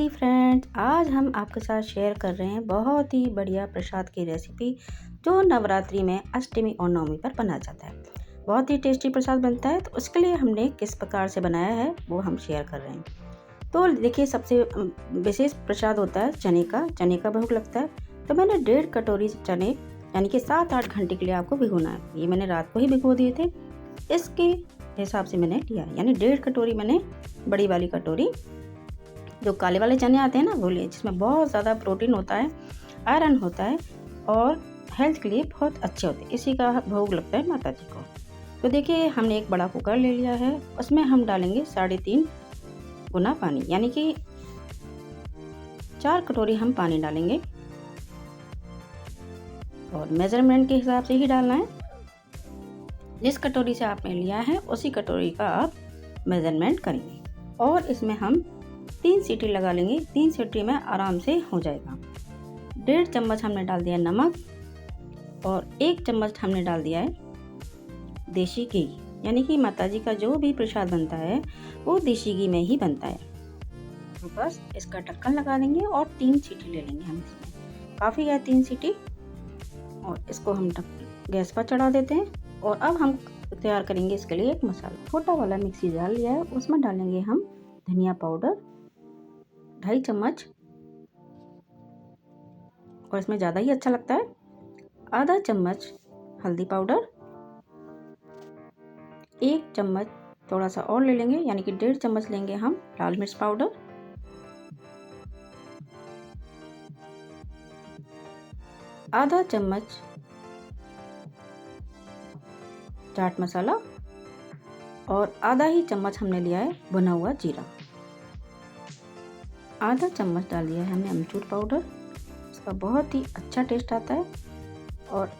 Hi friends, आज हम आपके साथ शेयर कर रहे हैं बहुत ही बढ़िया प्रसाद की रेसिपी जो नवरात्रि में अष्टमी और नवमी पर बनाया जाता है। बहुत ही टेस्टी प्रसाद बनता है, तो उसके लिए हमने किस प्रकार से बनाया है वो हम शेयर कर रहे हैं। तो देखिए, सबसे विशेष प्रसाद होता है चने का भोग लगता है। तो मैंने 1.5 कटोरी चने यानी कि 7-8 घंटे के लिए आपको भिगोना है। ये मैंने रात को ही भिगो दिए थे। इसके हिसाब से मैंने लिया यानी 1.5 कटोरी मैंने बड़ी वाली कटोरी, जो काले वाले चने आते हैं ना वो लिए, जिसमें बहुत ज़्यादा प्रोटीन होता है, आयरन होता है और हेल्थ के लिए बहुत अच्छे होते हैं। इसी का भोग लगता है माता जी को। तो देखिए, हमने एक बड़ा कुकर ले लिया है, उसमें हम डालेंगे 3.5 गुना पानी, यानी कि 4 कटोरी हम पानी डालेंगे और मेजरमेंट के हिसाब से ही डालना है। जिस कटोरी से आपने लिया है उसी कटोरी का आप मेजरमेंट करेंगे और इसमें हम 3 सीटी लगा लेंगे। 3 सीटी में आराम से हो जाएगा। 1.5 चम्मच हमने डाल दिया नमक और 1 चम्मच हमने डाल दिया है देसी घी, यानी कि माताजी का जो भी प्रसाद बनता है वो देसी घी में ही बनता है। तो बस इसका ढक्कन लगा देंगे और 3 सीटी ले लेंगे हम इसमें। काफ़ी है 3 सीटी, और इसको हम गैस पर चढ़ा देते हैं। और अब हम तैयार करेंगे इसके लिए एक मसाला। छोटा वाला मिक्सी जार लिया है, उसमें डालेंगे हम धनिया पाउडर 2.5 चम्मच, और इसमें ज़्यादा ही अच्छा लगता है। आधा चम्मच हल्दी पाउडर, 1 चम्मच थोड़ा सा और ले लेंगे, यानी कि 1.5 चम्मच लेंगे हम लाल मिर्च पाउडर, आधा चम्मच चाट मसाला और आधा ही चम्मच हमने लिया है भुना हुआ जीरा। आधा चम्मच डाल दिया है हमने अमचूर पाउडर, इसका बहुत ही अच्छा टेस्ट आता है। और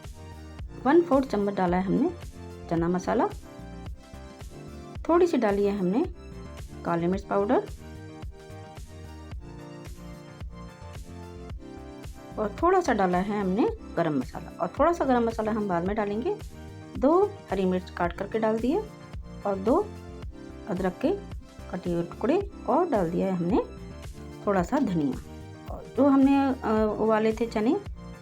1/4 चम्मच डाला है हमने चना मसाला, थोड़ी सी डाली है हमने काली मिर्च पाउडर और थोड़ा सा डाला है हमने गरम मसाला, और थोड़ा सा गरम मसाला हम बाद में डालेंगे। 2 हरी मिर्च काट करके डाल दिए और 2 अदरक के कटे हुए टुकड़े, और डाल दिया है हमने थोड़ा सा धनिया। और जो हमने उबाले थे चने,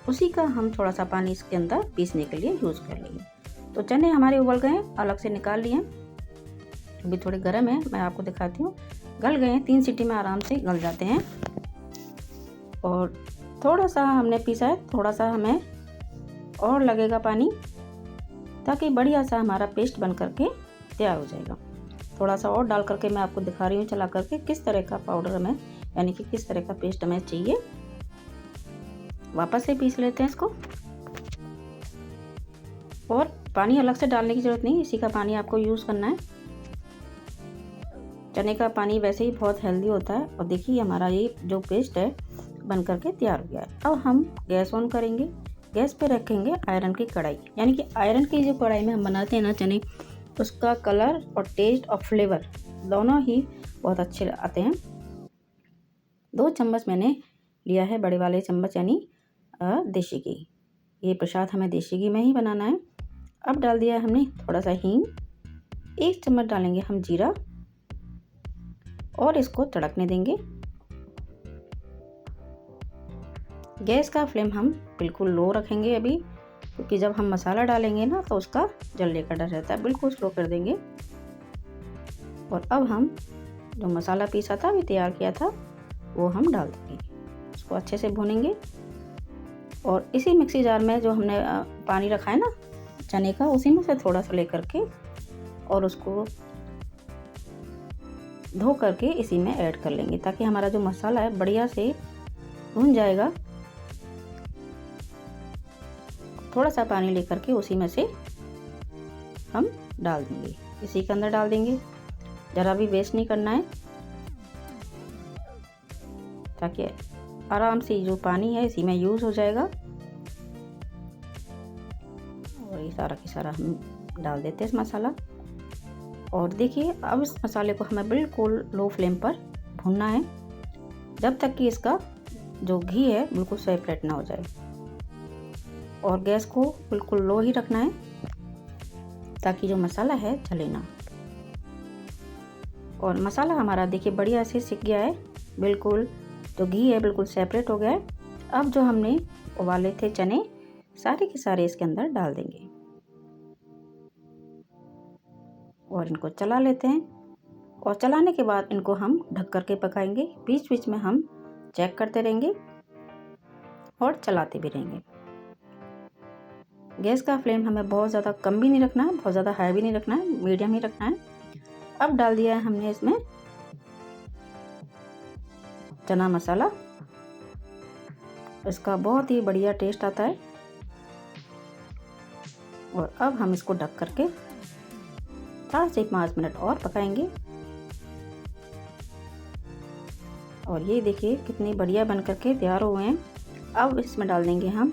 उसी का हम थोड़ा सा पानी इसके अंदर पीसने के लिए यूज़ कर लेंगे। तो चने हमारे उबल गए, अलग से निकाल लिए। अभी थोड़े गर्म है, मैं आपको दिखाती हूँ। गल गए हैं, 3 सीटी में आराम से गल जाते हैं। और थोड़ा सा हमने पीसा है, थोड़ा सा हमें और लगेगा पानी, ताकि बढ़िया सा हमारा पेस्ट बन करके तैयार हो जाएगा। थोड़ा सा और डाल करके मैं आपको दिखा रही हूँ चला करके किस तरह का पाउडर हमें, यानी कि किस तरह का पेस्ट हमें चाहिए। वापस से पीस लेते हैं इसको, और पानी अलग से डालने की ज़रूरत नहीं, इसी का पानी आपको यूज़ करना है। चने का पानी वैसे ही बहुत हेल्दी होता है। और देखिए, हमारा ये जो पेस्ट है बन करके तैयार हो गया है। अब हम गैस ऑन करेंगे, गैस पे रखेंगे आयरन की कढ़ाई, यानी कि आयरन की जो कढ़ाई में हम बनाते हैं ना चने, उसका कलर और टेस्ट और फ्लेवर दोनों ही बहुत अच्छे आते हैं। 2 चम्मच मैंने लिया है बड़े वाले चम्मच, यानी देसी घी। ये प्रसाद हमें देसी घी में ही बनाना है। अब डाल दिया है हमने थोड़ा सा हींग, 1 चम्मच डालेंगे हम जीरा, और इसको तड़कने देंगे। गैस का फ्लेम हम बिल्कुल लो रखेंगे अभी, क्योंकि जब हम मसाला डालेंगे ना तो उसका जलने का डर रहता है। बिल्कुल स्लो कर देंगे। और अब हम जो मसाला पीसा था, अभी तैयार किया था, वो हम डाल देंगे। उसको अच्छे से भूनेंगे। और इसी मिक्सी जार में जो हमने पानी रखा है ना चने का, उसी में से थोड़ा सा लेकर के और उसको धो करके इसी में ऐड कर लेंगे, ताकि हमारा जो मसाला है बढ़िया से भुन जाएगा। थोड़ा सा पानी लेकर के उसी में से हम डाल देंगे, इसी के अंदर डाल देंगे। ज़रा भी वेस्ट नहीं करना है, ताकि आराम से जो पानी है इसी में यूज़ हो जाएगा। और ये सारा की सारा हम डाल देते हैं इस मसाला। और देखिए, अब इस मसाले को हमें बिल्कुल लो फ्लेम पर भूनना है, जब तक कि इसका जो घी है बिल्कुल सेपरेट ना हो जाए। और गैस को बिल्कुल लो ही रखना है, ताकि जो मसाला है जले ना। और मसाला हमारा देखिए बढ़िया से सिक गया है, बिल्कुल जो घी है बिल्कुल सेपरेट हो गया है। अब जो हमने उबाले थे चने सारे के सारे इसके अंदर डाल देंगे और इनको चला लेते हैं। और चलाने के बाद इनको हम ढक करके पकाएंगे। बीच बीच में हम चेक करते रहेंगे और चलाते भी रहेंगे। गैस का फ्लेम हमें बहुत ज़्यादा कम भी नहीं रखना है, बहुत ज़्यादा हाई भी नहीं रखना है, मीडियम ही रखना है। अब डाल दिया है हमने इसमें चना मसाला। इसका बहुत ही बढ़िया टेस्ट आता है। और अब हम इसको ढक करके 4 से 5 मिनट और पकाएंगे। और ये देखिए कितनी बढ़िया बन करके तैयार हुए हैं। अब इसमें डाल देंगे हम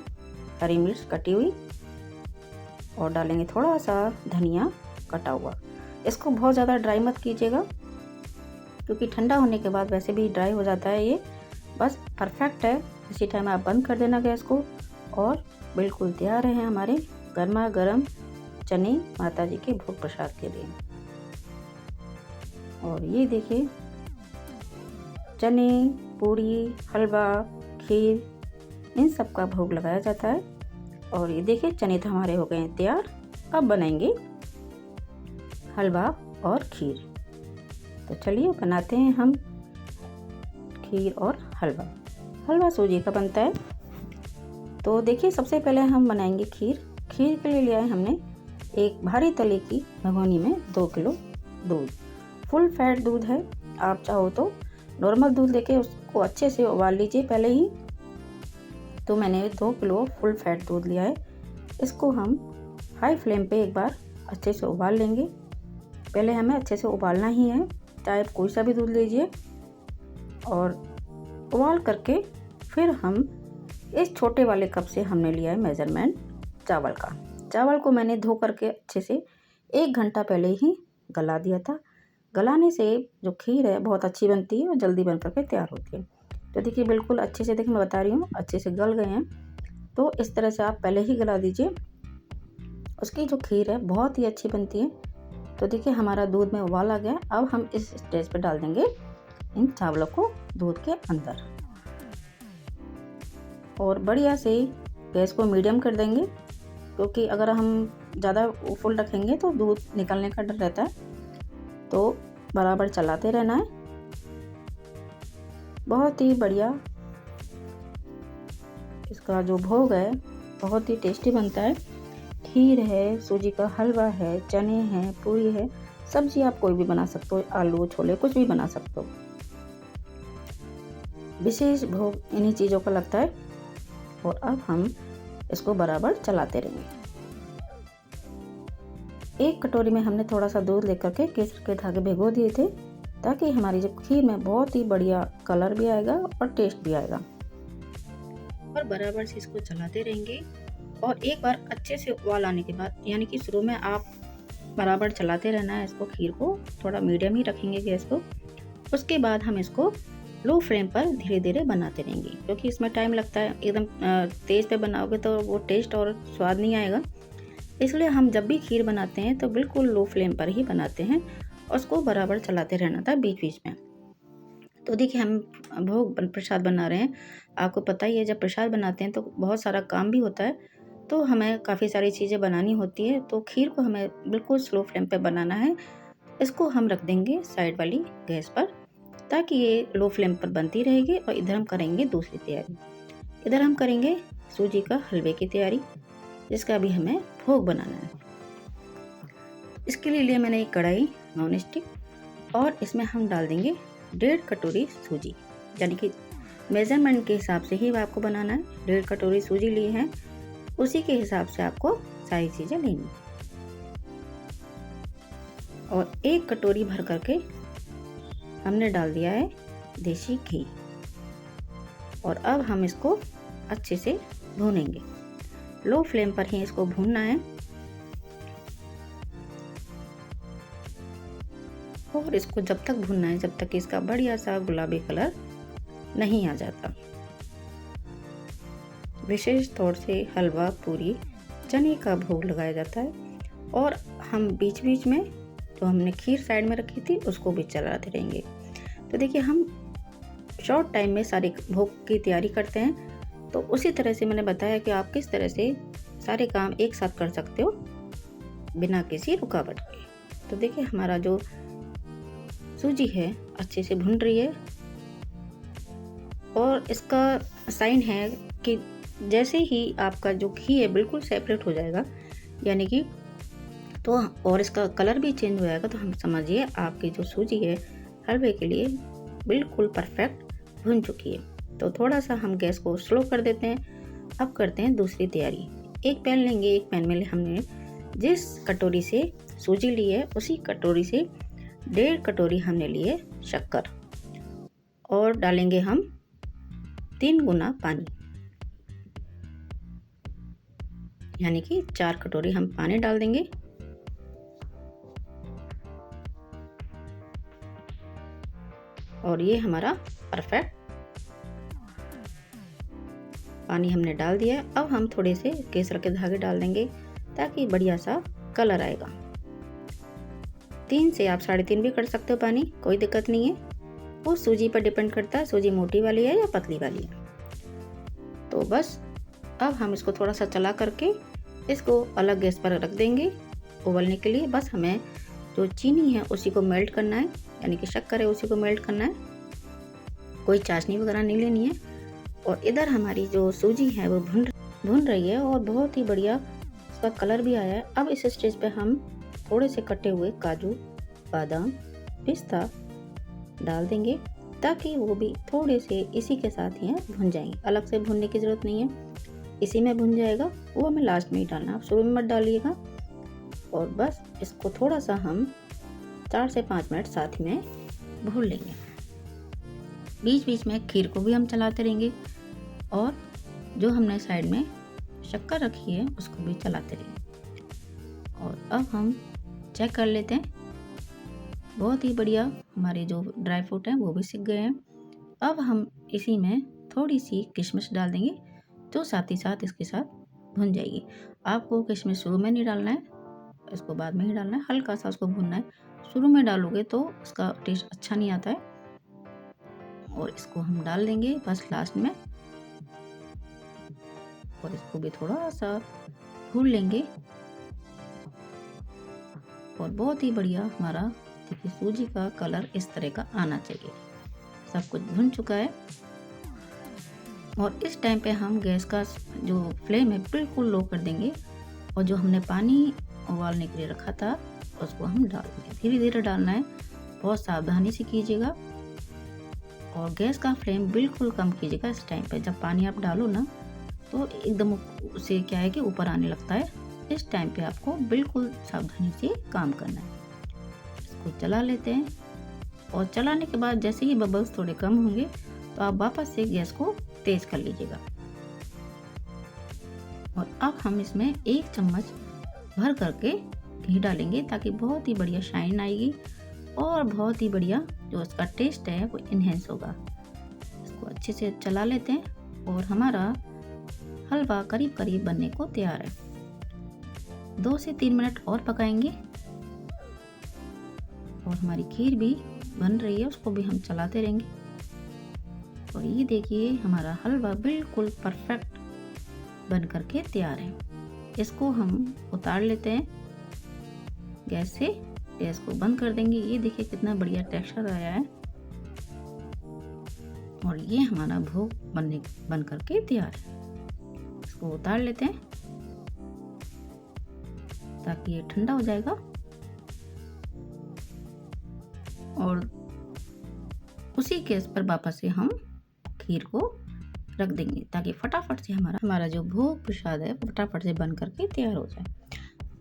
हरी मिर्च कटी हुई और डालेंगे थोड़ा सा धनिया कटा हुआ। इसको बहुत ज़्यादा ड्राई मत कीजिएगा क्योंकि ठंडा होने के बाद वैसे भी ड्राई हो जाता है। ये बस परफेक्ट है। इसी टाइम आप बंद कर देना गैस को और बिल्कुल तैयार है हमारे गर्मा गर्म चने माता जी के भोग प्रसाद के लिए। और ये देखिए चने, पूरी, हलवा, खीर इन सब का भोग लगाया जाता है। और ये देखिए चने तो हमारे हो गए हैं तैयार। अब बनाएंगे हलवा और खीर। तो चलिए बनाते हैं हम खीर और हलवा। हलवा सूजी का बनता है। तो देखिए सबसे पहले हम बनाएंगे खीर। खीर के लिए लिया है हमने एक भारी तले की भगोनी में 2 किलो दूध। फुल फैट दूध है। आप चाहो तो नॉर्मल दूध लेके उसको अच्छे से उबाल लीजिए पहले ही। तो मैंने 2 किलो फुल फैट दूध लिया है। इसको हम हाई फ्लेम पे एक बार अच्छे से उबाल लेंगे। पहले हमें अच्छे से उबालना ही है, चाहे कोई सा भी दूध लीजिए। और उबाल करके फिर हम इस छोटे वाले कप से हमने लिया है मेज़रमेंट चावल का। चावल को मैंने धो करके अच्छे से 1 घंटा पहले ही गला दिया था। गलाने से जो खीर है बहुत अच्छी बनती है और जल्दी बन करके तैयार होती है। तो देखिए बिल्कुल अच्छे से, देखिए मैं बता रही हूँ, अच्छे से गल गए हैं। तो इस तरह से आप पहले ही गला दीजिए। उसकी जो खीर है बहुत ही अच्छी बनती है। तो देखिए हमारा दूध में उबाल आ गया। अब हम इस स्टेज पे डाल देंगे इन चावलों को दूध के अंदर और बढ़िया से गैस को मीडियम कर देंगे क्योंकि अगर हम ज़्यादा फुल रखेंगे तो दूध निकलने का डर रहता है। तो बराबर चलाते रहना है। बहुत ही बढ़िया इसका जो भोग है बहुत ही टेस्टी बनता है। खीर है, सूजी का हलवा है, चने हैं, पूरी है, सब्जी आप कोई भी बना सकते हो, आलू छोले कुछ भी बना सकते हो। विशेष भोग इन्हीं चीज़ों का लगता है। और अब हम इसको बराबर चलाते रहेंगे। एक कटोरी में हमने थोड़ा सा दूध लेकर के केसर के धागे भिगो दिए थे ताकि हमारी जो खीर में बहुत ही बढ़िया कलर भी आएगा और टेस्ट भी आएगा। और बराबर से इसको चलाते रहेंगे। और एक बार अच्छे से उबाल आने के बाद, यानी कि शुरू में आप बराबर चलाते रहना है इसको, खीर को थोड़ा मीडियम ही रखेंगे गैस को। उसके बाद हम इसको लो फ्लेम पर धीरे धीरे बनाते रहेंगे क्योंकि इसमें टाइम लगता है। एकदम तेज़ पे बनाओगे तो वो टेस्ट और स्वाद नहीं आएगा। इसलिए हम जब भी खीर बनाते हैं तो बिल्कुल लो फ्लेम पर ही बनाते हैं और उसको बराबर चलाते रहना था बीच बीच में। तो देखिए हम भोग प्रसाद बना रहे हैं। आपको पता ही है जब प्रसाद बनाते हैं तो बहुत सारा काम भी होता है। तो हमें काफ़ी सारी चीज़ें बनानी होती है। तो खीर को हमें बिल्कुल स्लो फ्लेम पे बनाना है। इसको हम रख देंगे साइड वाली गैस पर ताकि ये लो फ्लेम पर बनती रहेगी। और इधर हम करेंगे दूसरी तैयारी। इधर हम करेंगे सूजी का हलवे की तैयारी जिसका भी हमें भोग बनाना है। इसके लिए मैंने एक कढ़ाई नॉन स्टिक और इसमें हम डाल देंगे 1.5 कटोरी सूजी, यानी कि मेजरमेंट के हिसाब से ही आपको बनाना है। 1.5 कटोरी सूजी ली है, उसी के हिसाब से आपको सारी चीज़ें लेनी। और 1 कटोरी भर करके हमने डाल दिया है देसी घी। और अब हम इसको अच्छे से भूनेंगे। लो फ्लेम पर ही इसको भूनना है और इसको जब तक भूनना है जब तक कि इसका बढ़िया सा गुलाबी कलर नहीं आ जाता। विशेष तौर से हलवा, पूरी, चने का भोग लगाया जाता है। और हम बीच बीच में जो हमने खीर साइड में रखी थी उसको भी चलाते रहेंगे। तो देखिए हम शॉर्ट टाइम में सारे भोग की तैयारी करते हैं। तो उसी तरह से मैंने बताया कि आप किस तरह से सारे काम एक साथ कर सकते हो बिना किसी रुकावट के। तो देखिए हमारा जो सूजी है अच्छे से भुन रही है और इसका साइन है कि जैसे ही आपका जो घी है बिल्कुल सेपरेट हो जाएगा, यानी कि तो और इसका कलर भी चेंज हो जाएगा, तो हम समझिए आपकी जो सूजी है हलवे के लिए बिल्कुल परफेक्ट भुन चुकी है। तो थोड़ा सा हम गैस को स्लो कर देते हैं। अब करते हैं दूसरी तैयारी। एक पैन लेंगे, एक पैन में हमने जिस कटोरी से सूजी ली है उसी कटोरी से 1.5 कटोरी हमने ली है शक्कर और डालेंगे हम 3 गुना पानी, यानी कि 4 कटोरी हम पानी डाल देंगे। और ये हमारा परफेक्ट पानी हमने डाल दिया है। अब हम थोड़े से केसर के धागे डाल देंगे ताकि बढ़िया सा कलर आएगा। 3 से आप 3.5 भी कर सकते हो पानी, कोई दिक्कत नहीं है। वो सूजी पर डिपेंड करता है, सूजी मोटी वाली है या पतली वाली है। तो बस अब हम इसको थोड़ा सा चला करके इसको अलग गैस पर रख देंगे उबलने के लिए। बस हमें जो चीनी है उसी को मेल्ट करना है, यानी कि शक्कर है उसी को मेल्ट करना है, कोई चाशनी वगैरह नहीं लेनी है। और इधर हमारी जो सूजी है वो भुन रही है और बहुत ही बढ़िया इसका कलर भी आया है। अब इस स्टेज पे हम थोड़े से कटे हुए काजू, बादाम, पिस्ता डाल देंगे ताकि वो भी थोड़े से इसी के साथ ही भुन जाएंगे। अलग से भुनने की ज़रूरत नहीं है, इसी में भुन जाएगा। वो हमें लास्ट में ही डालना, आप शुरू में मत डालिएगा। और बस इसको थोड़ा सा हम 4 से 5 मिनट साथ में भून लेंगे। बीच बीच में खीर को भी हम चलाते रहेंगे और जो हमने साइड में शक्कर रखी है उसको भी चलाते रहेंगे। और अब हम चेक कर लेते हैं। बहुत ही बढ़िया हमारे जो ड्राई फ्रूट हैं वो भी सिक गए हैं। अब हम इसी में थोड़ी सी किशमिश डाल देंगे जो साथ ही साथ इसके साथ भुन जाएगी। आपको किशमिश शुरू में नहीं डालना है, इसको बाद में ही डालना है, हल्का सा उसको भुनना है। शुरू में डालोगे तो उसका टेस्ट अच्छा नहीं आता है। और इसको हम डाल देंगे बस लास्ट में और इसको भी थोड़ा सा भून लेंगे। और बहुत ही बढ़िया हमारा देखिए सूजी का कलर इस तरह का आना चाहिए। सब कुछ भुन चुका है और इस टाइम पे हम गैस का जो फ्लेम है बिल्कुल लो कर देंगे और जो हमने पानी उबालने के लिए रखा था उसको हम डाल देंगे। धीरे धीरे डालना है, बहुत सावधानी से कीजिएगा और गैस का फ्लेम बिल्कुल कम कीजिएगा। इस टाइम पे जब पानी आप डालो ना तो एकदम उसे क्या है कि ऊपर आने लगता है। इस टाइम पे आपको बिल्कुल सावधानी से काम करना है। इसको चला लेते हैं और चलाने के बाद जैसे ही बबल्स थोड़े कम होंगे तो आप वापस से गैस को तेज कर लीजिएगा। और अब हम इसमें 1 चम्मच भर करके घी डालेंगे ताकि बहुत ही बढ़िया शाइन आएगी और बहुत ही बढ़िया जो इसका टेस्ट है वो इन्हेंस होगा। इसको अच्छे से चला लेते हैं और हमारा हलवा करीब करीब बनने को तैयार है। 2 से 3 मिनट और पकाएंगे और हमारी खीर भी बन रही है, उसको भी हम चलाते रहेंगे। और ये देखिए हमारा हलवा बिल्कुल परफेक्ट बन करके तैयार है। इसको हम उतार लेते हैं गैस से, गैस को बंद कर देंगे। ये देखिए कितना बढ़िया टेक्सचर आया है और ये हमारा भोग बन करके तैयार है। इसको उतार लेते हैं ताकि ये ठंडा हो जाएगा और उसी गैस पर वापस से हम खीर को रख देंगे ताकि फटाफट से हमारा जो भोग प्रसाद है फटाफट से बन करके तैयार हो जाए।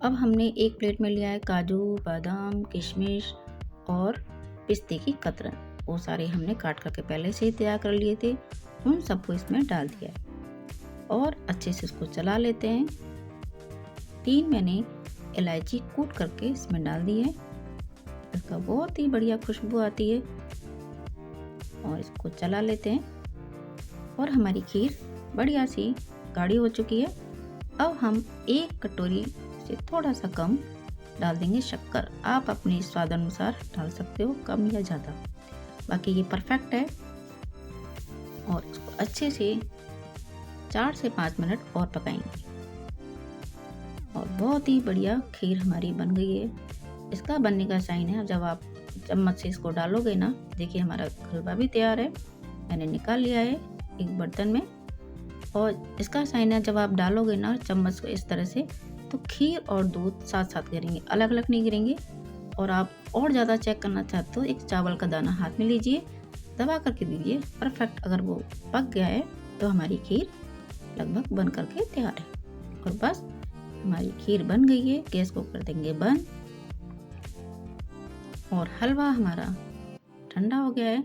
अब हमने एक प्लेट में लिया है काजू, बादाम, किशमिश और पिस्ते की कतरन। वो सारे हमने काट करके पहले से ही तैयार कर लिए थे, उन सबको इसमें डाल दिया है और अच्छे से इसको चला लेते हैं। 3 मैंने इलायची कूट करके इसमें डाल दी है, इसका बहुत ही बढ़िया खुशबू आती है। और इसको चला लेते हैं और हमारी खीर बढ़िया सी गाढ़ी हो चुकी है। अब हम 1 कटोरी से थोड़ा सा कम डाल देंगे शक्कर। आप अपने स्वाद अनुसार डाल सकते हो, कम या ज़्यादा, बाकी ये परफेक्ट है। और इसको अच्छे से 4 से 5 मिनट और पकाएंगे। और बहुत ही बढ़िया खीर हमारी बन गई है। इसका बनने का साइन है, जब आप चम्मच से इसको डालोगे ना, देखिए हमारा हलवा भी तैयार है। मैंने निकाल लिया है एक बर्तन में। और इसका साइन है, जब आप डालोगे ना चम्मच को इस तरह से, तो खीर और दूध साथ साथ गिरेंगे, अलग अलग नहीं गिरेंगे। और आप और ज़्यादा चेक करना चाहते हो, एक चावल का दाना हाथ में लीजिए, दबा करके दीजिए, परफेक्ट। अगर वो पक गया है तो हमारी खीर लगभग बन करके तैयार है। और बस हमारी खीर बन गई है। गैस को कर देंगे बंद। और हलवा हमारा ठंडा हो गया है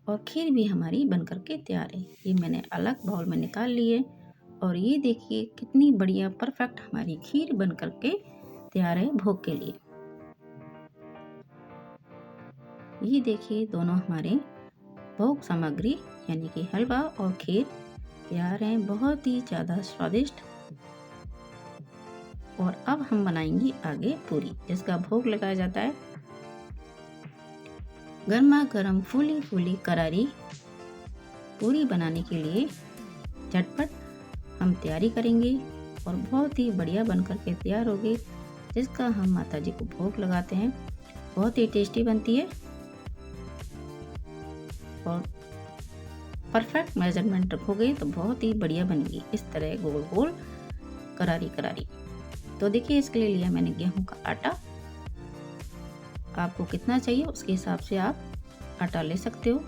और खीर भी हमारी बन करके तैयार है। ये मैंने अलग बाउल में निकाल ली है। और ये देखिए कितनी बढ़िया परफेक्ट हमारी खीर बन करके तैयार है भोग के लिए। ये देखिए दोनों हमारे भोग सामग्री यानी कि हलवा और खीर तैयार हैं, बहुत ही ज़्यादा स्वादिष्ट। और अब हम बनाएंगे आगे पूरी, जिसका भोग लगाया जाता है। गर्मा गर्म फूली फूली करारी पूरी बनाने के लिए झटपट हम तैयारी करेंगे और बहुत ही बढ़िया बन करके तैयार होगी, जिसका हम माता जी को भोग लगाते हैं। बहुत ही टेस्टी बनती है और परफेक्ट मेजरमेंट रखोगे तो बहुत ही बढ़िया बनेगी, इस तरह गोल गोल करारी करारी। तो देखिए इसके लिए लिया मैंने गेहूं का आटा। आपको कितना चाहिए उसके हिसाब से आप आटा ले सकते हो।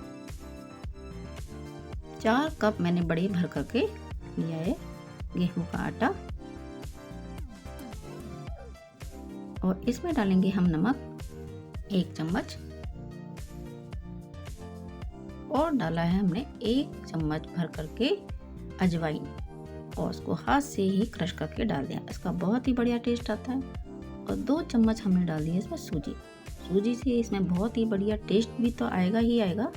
4 कप मैंने बड़े भर करके लिया है गेहूं का आटा। और इसमें डालेंगे हम नमक 1 चम्मच। और डाला है हमने 1 चम्मच भर करके अजवाइन, और उसको हाथ से ही क्रश करके डाल दिया। इसका बहुत ही बढ़िया टेस्ट आता है। और 2 चम्मच हमने डाल दिया इसमें सूजी। सूजी से इसमें बहुत ही बढ़िया टेस्ट भी तो आएगा ही आएगा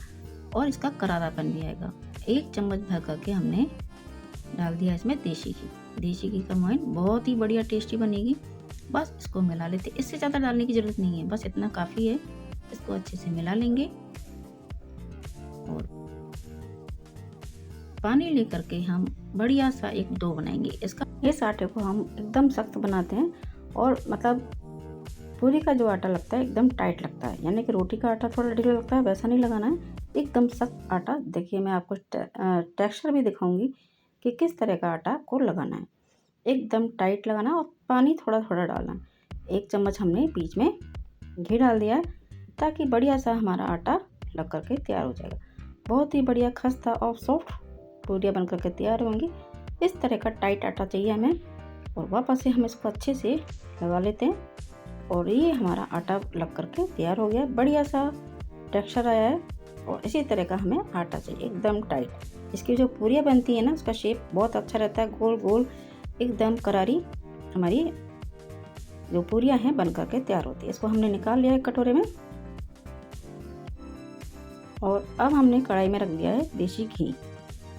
और इसका करारापन भी आएगा। 1 चम्मच भर करके हमने डाल दिया इसमें देसी घी। देसी घी का मोइन बहुत ही बढ़िया टेस्टी बनेगी। बस इसको मिला लेते, इससे ज़्यादा डालने की ज़रूरत नहीं है, बस इतना काफ़ी है। इसको अच्छे से मिला लेंगे और पानी लेकर के हम बढ़िया सा एक डो बनाएंगे इसका। इस आटे को हम एकदम सख्त बनाते हैं और मतलब पूरी का जो आटा लगता है एकदम टाइट लगता है, यानी कि रोटी का आटा थोड़ा ढीला लगता है, वैसा नहीं लगाना है, एकदम सख्त आटा। देखिए मैं आपको टेक्सचर भी दिखाऊंगी कि किस तरह का आटा को लगाना है। एकदम टाइट लगाना और पानी थोड़ा थोड़ा डालना। 1 चम्मच हमने बीच में घी डाल दिया है ताकि बढ़िया सा हमारा आटा लग करके तैयार हो जाएगा। बहुत ही बढ़िया खस्ता और सॉफ्ट पूरियाँ बन करके तैयार होंगी। इस तरह का टाइट आटा चाहिए हमें। और वापस से हम इसको अच्छे से लगा लेते हैं और ये हमारा आटा लग करके तैयार हो गया। बढ़िया सा टेक्सचर आया है और इसी तरह का हमें आटा चाहिए एकदम टाइट। इसकी जो पूरियाँ बनती है ना, उसका शेप बहुत अच्छा रहता है, गोल गोल एकदम करारी हमारी जो पूरियाँ हैं बन करके तैयार होती है। इसको हमने निकाल लिया है कटोरे में। और अब हमने कढ़ाई में रख दिया है देसी घी।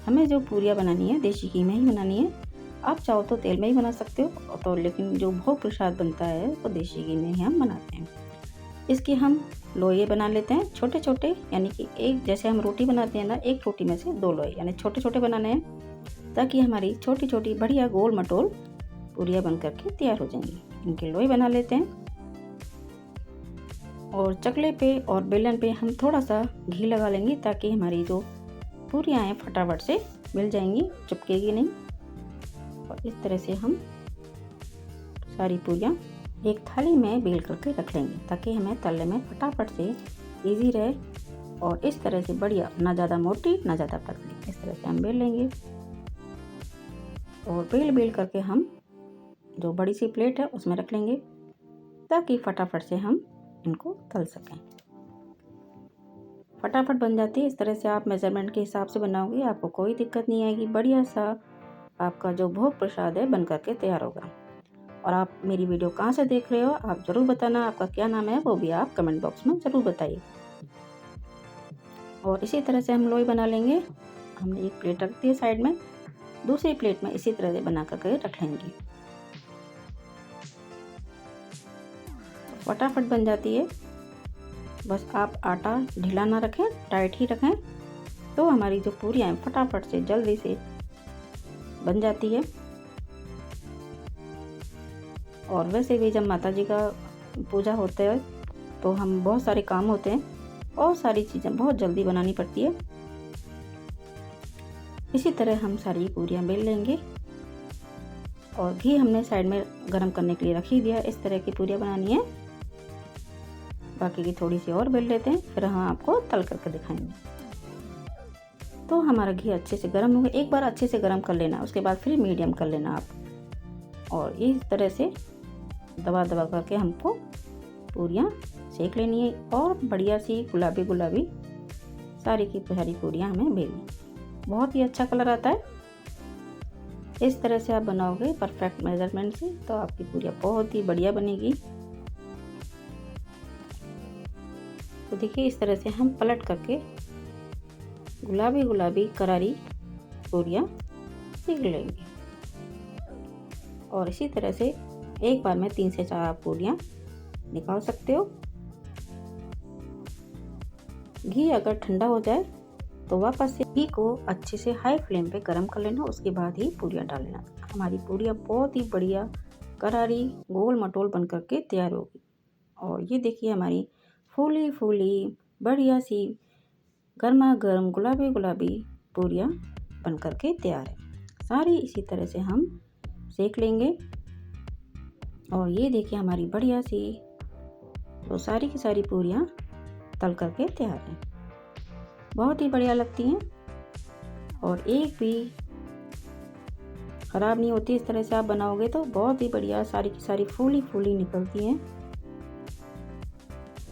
हमें जो पूरियाँ बनानी है देसी घी में ही बनानी है। आप चाहो तो तेल में ही बना सकते हो, तो लेकिन जो भोग प्रसाद बनता है वो देसी घी में ही हम बनाते हैं। इसके हम लोई बना लेते हैं छोटे छोटे, यानी कि एक जैसे हम रोटी बनाते हैं ना, एक रोटी में से 2 लोई, यानी छोटे छोटे बनाने हैं ताकि हमारी छोटी छोटी बढ़िया गोल मटोल पूरियाँ बन करके तैयार हो जाएंगी। इनके लोई बना लेते हैं और चकले पे और बेलन पे हम थोड़ा सा घी लगा लेंगे ताकि हमारी जो पूरियाँ हैं फटाफट से मिल जाएंगी, चिपकेगी नहीं। और इस तरह से हम सारी पूरियाँ एक थाली में बेल करके रख लेंगे ताकि हमें तलने में फटाफट से इजी रहे। और इस तरह से बढ़िया, ना ज़्यादा मोटी ना ज़्यादा पतली, इस तरह से हम बेल लेंगे। और बेल करके हम जो बड़ी सी प्लेट है उसमें रख लेंगे ताकि फटाफट से हम इनको तल सकें। फटाफट बन जाती है। इस तरह से आप मेजरमेंट के हिसाब से बनाओगे, आपको कोई दिक्कत नहीं आएगी। बढ़िया सा आपका जो भोग प्रसाद है बन करके तैयार होगा। और आप मेरी वीडियो कहाँ से देख रहे हो आप ज़रूर बताना, आपका क्या नाम है वो भी आप कमेंट बॉक्स में ज़रूर बताइए। और इसी तरह से हम लोई बना लेंगे। हमने एक प्लेट रख दी है साइड में, दूसरी प्लेट में इसी तरह से बना करके रख लेंगे। फटाफट बन जाती है। बस आप आटा ढीला ना रखें, टाइट ही रखें तो हमारी जो पूरियाँ हैं फटाफट से जल्दी से बन जाती है। और वैसे भी जब माता जी का पूजा होता है तो हम बहुत सारे काम होते हैं और सारी चीज़ें बहुत जल्दी बनानी पड़ती है। इसी तरह हम सारी पूरियाँ बेल लेंगे और घी हमने साइड में गरम करने के लिए रख ही दिया। इस तरह की पूरियाँ बनानी है। बाकी की थोड़ी सी और बेल लेते हैं, फिर हम आपको तल करके दिखाएंगे। तो हमारा घी अच्छे से गर्म हो गया। एक बार अच्छे से गर्म कर लेना, उसके बाद फिर मीडियम कर लेना आप। और इस तरह से दबा दबा करके हमको पूरियाँ सेक लेनी है और बढ़िया सी गुलाबी गुलाबी सारी की सारी पूरियाँ हमें बेलनी। बहुत ही अच्छा कलर आता है। इस तरह से आप बनाओगे परफेक्ट मेजरमेंट से तो आपकी पूरियाँ बहुत ही बढ़िया बनेगी। तो देखिए इस तरह से हम पलट करके गुलाबी गुलाबी करारी पूरियाँ सेक लेंगे। और इसी तरह से एक बार में 3 से 4 पूरियाँ निकाल सकते हो। घी अगर ठंडा हो जाए तो वापस से घी को अच्छे से हाई फ्लेम पे गरम कर लेना, उसके बाद ही पूरियाँ डाल लेना। हमारी पूरियाँ बहुत ही बढ़िया करारी गोल मटोल बन करके तैयार होगी। और ये देखिए हमारी फूली फूली बढ़िया सी गर्मा गर्म गुलाबी गुलाबी पूरियाँ बन करके तैयार है। सारी इसी तरह से हम सेक लेंगे। और ये देखिए हमारी बढ़िया सी तो सारी की सारी पूरियाँ तल करके तैयार हैं। बहुत ही बढ़िया लगती हैं और एक भी ख़राब नहीं होती। इस तरह से आप बनाओगे तो बहुत ही बढ़िया सारी की सारी फूली फूली निकलती हैं।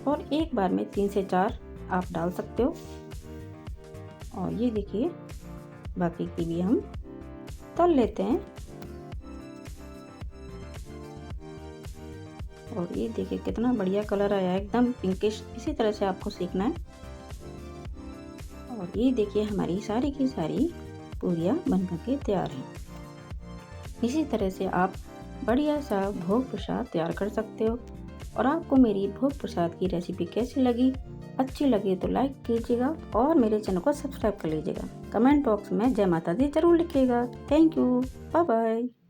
और एक बार में 3 से 4 आप डाल सकते हो। और ये देखिए बाकी की भी हम तल लेते हैं। और ये देखिए कितना बढ़िया कलर आया है, एकदम पिंकिश। इसी तरह से आपको सेकना है। और ये देखिए हमारी सारी की सारी पूरियाँ बन करके तैयार हैं। इसी तरह से आप बढ़िया सा भोग प्रसाद तैयार कर सकते हो। और आपको मेरी भोग प्रसाद की रेसिपी कैसी लगी, अच्छी लगी तो लाइक कीजिएगा और मेरे चैनल को सब्सक्राइब कर लीजिएगा। कमेंट बॉक्स में जय माता दी जरूर लिखिएगा। Thank you, bye bye.